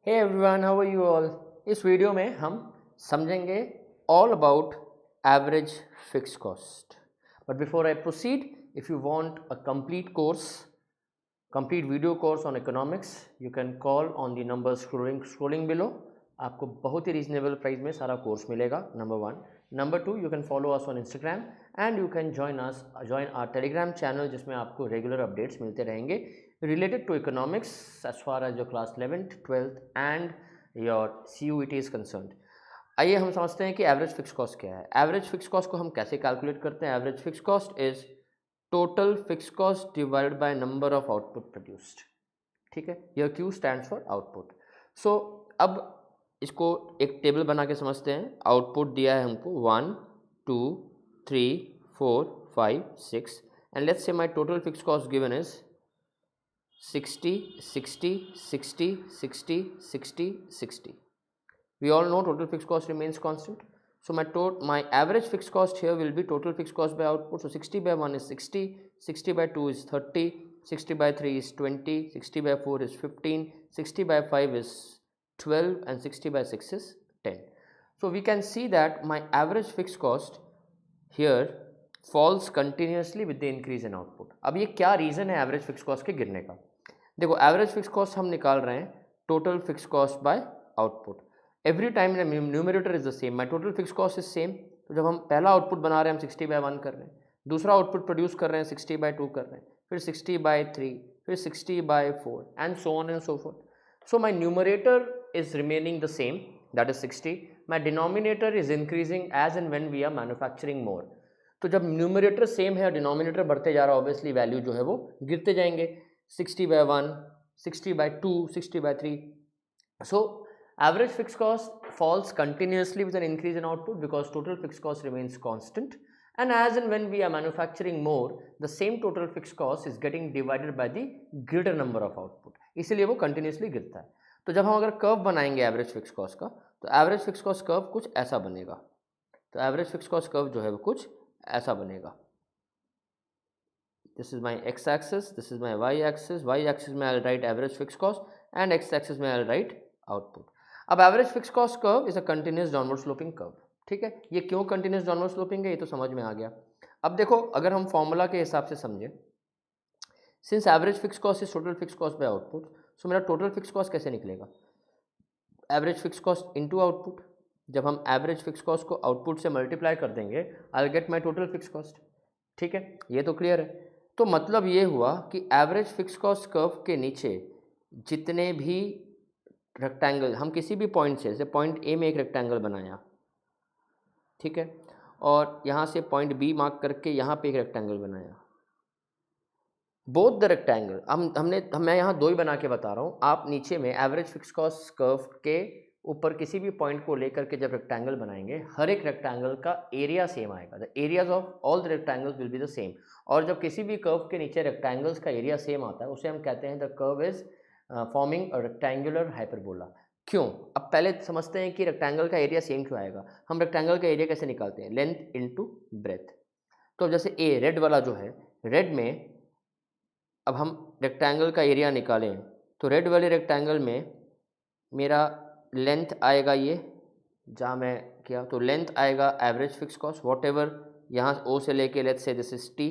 Hey everyone, how are you all. इस video में हम समझेंगे all about average fix cost. But before I proceed, if you want a complete video course on economics, you can call on the number scrolling below. आपको बहुत ही reasonable price में सारा course मिलेगा, number 1। Number 2, you can follow us on Instagram and you can join our Telegram channel, जिसमें आपको regular updates मिलते रहेंगे related to economics as far as your class 11th 12th and your CUET is concerned। आइए हम समझते हैं कि average fix cost क्या है। एवरेज फिक्स कॉस्ट को हम कैसे कैलकुलेट करते हैं। Average fix cost is total fix cost divided by number of output produced. ठीक है, यह Q स्टैंड्स फॉर आउटपुट। सो अब इसको एक टेबल बना के समझते हैं। आउटपुट दिया है हमको 1 2 3 4 5 6 and let's say my total fix cost given is 60 60 60 60 60 60। We all know total fixed cost remains constant. So my average fixed cost here will be total fixed cost by output. So 60 by 1 is 60, 60 by 2 is 30, 60 by 3 is 20, 60 by 4 is 15, 60 by 5 is 12 and 60 by 6 is 10. So we can see that my average fixed cost here falls continuously with the increase in output. अब ये क्या reason है average fix cost के गिरने का। देखो, average fix cost हम निकाल रहे हैं total fix cost by output. Every time numerator is the same, my total fix cost is same. तो जब हम पहला आउटपुट बना रहे हैं हम 60 by 1 कर रहे हैं, दूसरा आउटपुट प्रोड्यूस कर रहे हैं 60 by 2 कर रहे हैं, फिर 60 by 3, फिर 60 by 4 and so on and so fourth. So my numerator is remaining the same, that is 60. My denominator is increasing as and when we are manufacturing more. तो जब न्यूमरेटर सेम है और denominator बढ़ते जा रहा है, obviously value जो है वो गिरते जाएंगे। 60 by 1, 60 by 2, 60 by 3. So average fixed cost falls continuously with an increase in output because total fixed cost remains constant, and as and when we are manufacturing more, the same total fixed cost is getting divided by the greater number of output, इसीलिए वो continuously गिरता है। तो जब हम अगर curve बनाएंगे average fix cost का, तो एवरेज फिक्स कॉस्ट कर्व कुछ ऐसा बनेगा। तो एवरेज फिक्स कॉस्ट कर्व जो है वो कुछ ऐसा बनेगा। This is my X axis, this is my Y axis. Y axis में I write average fix cost and X axis में आई राइट आउटपुट। अब average fix cost curve is a continuous downward sloping curve. ठीक है, ये क्यों continuous downward sloping है ये तो समझ में आ गया। अब देखो, अगर हम फॉर्मूला के हिसाब से समझे, since average fix cost is total fix cost by output, so मेरा टोटल फिक्स कॉस्ट कैसे निकलेगा? Average fix cost into output. जब हम एवरेज फिक्स कॉस्ट को आउटपुट से मल्टीप्लाई कर देंगे, I will get my total fix cost. ठीक है, ये तो क्लियर है। तो मतलब ये हुआ कि एवरेज फिक्स कॉस्ट कर्व के नीचे जितने भी रेक्टेंगल, हम किसी भी पॉइंट से, जैसे पॉइंट ए में एक रेक्टेंगल बनाया, ठीक है, और यहाँ से पॉइंट बी मार्क करके यहाँ पे एक रेक्टेंगल बनाया, बोथ द रेक्टेंगल, मैं यहाँ दो ही बना के बता रहा हूँ। आप नीचे में एवरेज फिक्स कॉस्ट कर्व के ऊपर किसी भी पॉइंट को लेकर के जब रेक्टेंगल बनाएंगे, हर एक रेक्टेंगल का एरिया सेम आएगा। The areas of all the rectangles will be the same. और जब किसी भी कर्व के नीचे रेक्टेंगल्स का एरिया सेम आता है, उसे हम कहते हैं the curve is forming a rectangular hyperbola. क्यों? अब पहले समझते हैं कि रेक्टेंगल का एरिया सेम क्यों आएगा। हम रेक्टेंगल का एरिया कैसे निकालते हैं? Length into breadth. तो जैसे ए रेड वाला जो है, रेड में अब हम रेक्टेंगल का एरिया निकालें, तो रेड वाले रेक्टेंगल में मेरा लेंथ आएगा, ये जहाँ मैं किया, तो लेंथ आएगा average fix cost what ever, यहाँ ओ से लेके let's say this is T,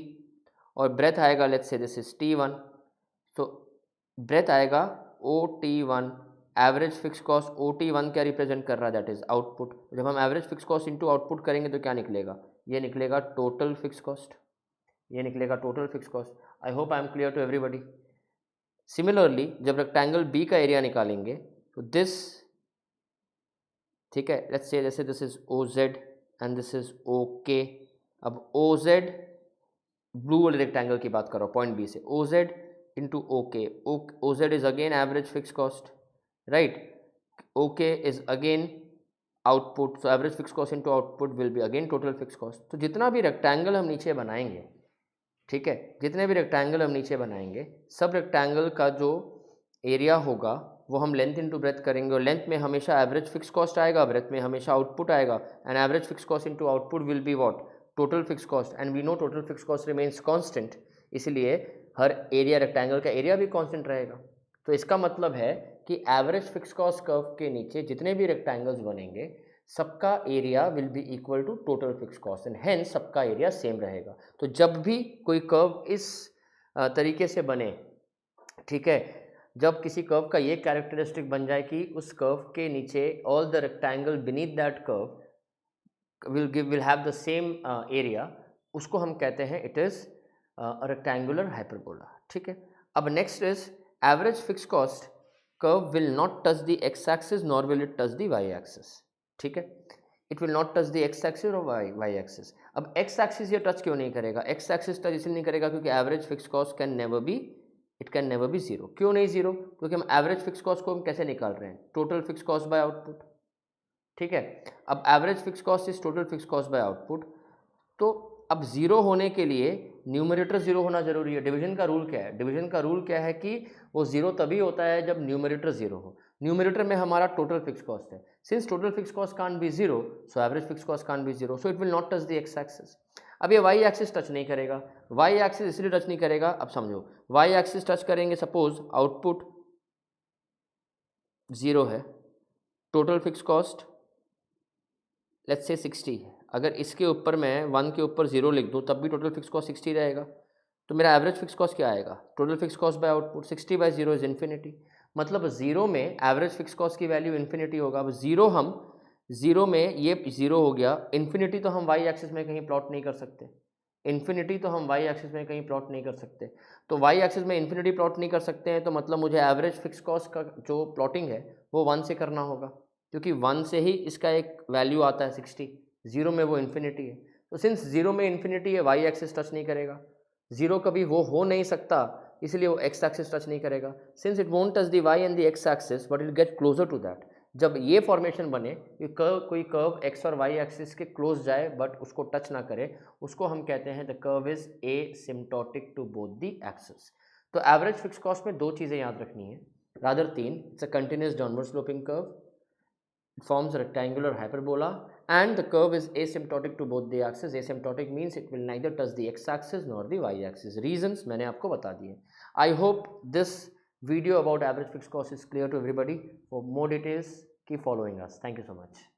और ब्रेथ आएगा let's say this is T1। तो ब्रेथ आएगा OT1। Average fix cost OT1 क्या रिप्रेजेंट कर रहा है? That is output. जब हम average fix cost into output करेंगे तो क्या निकलेगा? ये निकलेगा टोटल फिक्स कॉस्ट। ये निकलेगा total fix cost. I hope I am clear to everybody. Similarly जब रेक्टेंगल बी का एरिया निकालेंगे, तो दिस, ठीक है, लेट्स से जैसे this is OZ and this is OK। अब OZ, ब्लू वाले रेक्टेंगल की बात कर रहा हूँ, पॉइंट बी से OZ into OK। OZ is again average fix cost, right. OK is again output, so average fix cost into output will be again total fix cost. तो जितना भी रेक्टेंगल हम नीचे बनाएंगे, ठीक है, जितने भी रेक्टेंगल हम नीचे बनाएंगे, सब रेक्टेंगल का जो एरिया होगा वो हम लेंथ इनटू ब्रेथ करेंगे, और लेंथ में हमेशा एवरेज फिक्स कॉस्ट आएगा, ब्रेथ में हमेशा आउटपुट आएगा, and average fix cost into output will be what? Total fix cost. And we know total fix cost remains constant, इसलिए हर एरिया, रेक्टेंगल का एरिया भी कांस्टेंट रहेगा। तो इसका मतलब है कि एवरेज फिक्स कॉस्ट कर्व के नीचे जितने भी रेक्टेंगल्स बनेंगे सबका area will be equal to total fix cost and hence सबका एरिया सेम रहेगा। तो जब भी कोई कर्व इस तरीके से बने, ठीक है, जब किसी कर्व का ये कैरेक्टरिस्टिक बन जाए कि उस कर्व के नीचे all the rectangle beneath that curve will have the same area, उसको हम कहते हैं इट इज़ रेक्टेंगुलर हाइपरबोला। ठीक है, अब next is average fix cost curve will not touch the X axis nor will it touch the Y axis. ठीक है, it will not touch the X axis और वाई एक्सिस। अब X axis ये touch क्यों नहीं करेगा? X axis touch इसलिए नहीं करेगा क्योंकि average fix cost can never be zero. क्यों नहीं जीरो? क्योंकि हम एवरेज फिक्स कॉस्ट को हम कैसे निकाल रहे हैं? Total fix cost by output. ठीक है, अब average fix cost is total fix cost by output. तो अब जीरो होने के लिए न्यूमरेटर जीरो होना जरूरी है। डिवीजन का रूल क्या है? डिवीजन का रूल क्या है कि वो जीरो तभी होता है जब न्यूमरेटर जीरो हो। न्यूमरेटर में हमारा टोटल फिक्स कॉस्ट है। Since total fix cost can't be zero, so average fix cost can't be zero, so it will not touch the X axis. अब ये वाई एक्सिस टच नहीं करेगा। Y axis इसलिए touch नहीं करेगा, अब समझो, वाई एक्सिस टच करेंगे, सपोज आउटपुट जीरो है, total fix cost let's say 60 है। अगर इसके ऊपर मैं 1 के ऊपर 0 लिख दूँ तब भी टोटल फिक्स कॉस्ट 60 रहेगा। तो मेरा एवरेज फिक्स कॉस्ट क्या आएगा? Total fix cost by output 60/0 is infinity. मतलब जीरो में एवरेज फिक्स कॉस्ट की वैल्यू इन्फिनिटी होगा। अब जीरो में ये जीरो हो गया, इन्फिनिटी तो हम वाई एक्सिस में कहीं प्लॉट नहीं कर सकते। इन्फिनिटी तो हम वाई एक्सिस में कहीं प्लॉट नहीं कर सकते। तो वाई एक्सिस में इन्फिनिटी प्लॉट नहीं कर सकते हैं, तो मतलब मुझे एवरेज फिक्स कॉस्ट का जो प्लॉटिंग है वो 1 से करना होगा, क्योंकि 1 से ही इसका एक वैल्यू आता है 60, जीरो में वो इन्फिनिटी है। तो सिंस जीरो में इन्फिनिटी है, वाई एक्सिस टच नहीं करेगा। जीरो कभी वो हो नहीं सकता, इसलिए वो एक्स एक्सिस टच नहीं करेगा। Since it won't touch the Y and the X axis but it get closer to that. जब ये फॉर्मेशन बने कि कोई कर्व एक्स और वाई एक्सिस के क्लोज जाए बट उसको टच ना करे, उसको हम कहते हैं the curve is asymptotic to both the axis. तो एवरेज फिक्स कॉस्ट में दो चीज़ें याद रखनी है, रादर तीन। It's a continuous downward sloping curve, it forms a rectangular hyperbola and the curve is asymptotic to both the axes. Asymptotic means it will neither touch the x axis nor the y axis. Reasons मैंने आपको बता दिए। I hope this video about average fixed cost is clear to everybody. For more details keep following us. Thank you so much.